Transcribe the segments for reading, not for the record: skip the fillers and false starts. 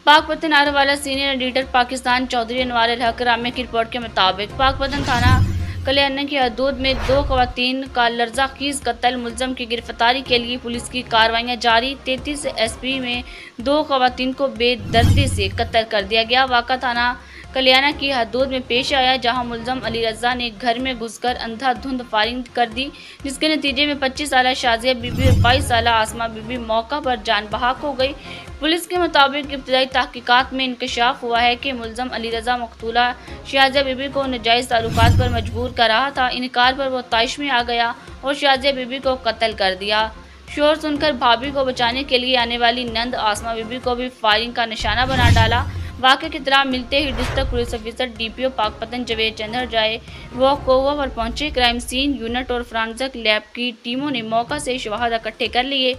Pakpattan Vala senior editor Pakistan Chaudhary अनवार अल हक रामे की रिपोर्ट के मुताबिक पाकपतन थाना कल्याण की हदूद में 2 खवातीन का लर्जाखीज कत्ल मुलजम की गिरफ्तारी के लिए पुलिस की कार्रवाइयां जारी। 33 SP में 2 खवातीन को बेदर्दी से कत्ल कर दिया गया। वाक़ा थाना कल्याण की हदूद में पेश आया, जहां मुलजम अली रजा ने घर में घुसकर अंधाधुंध फायरिंग कर दी, जिसके नतीजे में 25 साल शाजिया बीबी और 22 साल आसमा बीबी मौका पर जान बहक हो गई। पुलिस के मुताबिक इब्तदाई तहकीकात में इंकशाफ हुआ है कि मुलजम अली रजा मकतूला शाजिया बीबी को नाजायज़ ताल्लुकात पर मजबूर कर रहा था। इनकार पर वो तैश में आ गया और शाजिया बीबी को कत्ल कर दिया। शोर सुनकर भाभी को बचाने के लिए आने वाली नंद आसमा बीबी को भी फायरिंग का निशाना बना डाला। वाक़े की इत्तला मिलते ही district police officer DPO Pakpattan Javed Chandar जाए वोकोवा पर पहुंचे। क्राइम सीन यूनिट और फ्रांसिक लैब की टीमों ने मौका से शवाहद इकट्ठे कर लिए।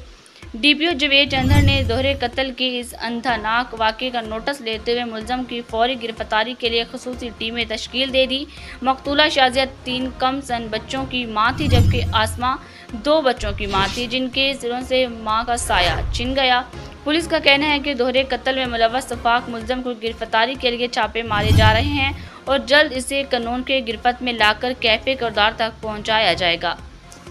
DPO जवेद चंदर ने दोहरे कत्ल के इस अंधानाक वाक़े का नोटिस लेते हुए मुलजम की फौरी गिरफ्तारी के लिए खसूसी टीमें तश्कील दे दी। मकतूला शाजिया 3 कम सन बच्चों की माँ थी, जबकि आसमा 2 बच्चों की माँ थी, जिनके सिरों से माँ का साया छिन गया। पुलिस का कहना है कि दोहरे कत्ल में मुलव्वस सफाक मुलजम को गिरफ्तारी के लिए छापे मारे जा रहे हैं और जल्द इसे कानून के गिरफ्त में लाकर कैफे किरदार तक पहुँचाया जाएगा।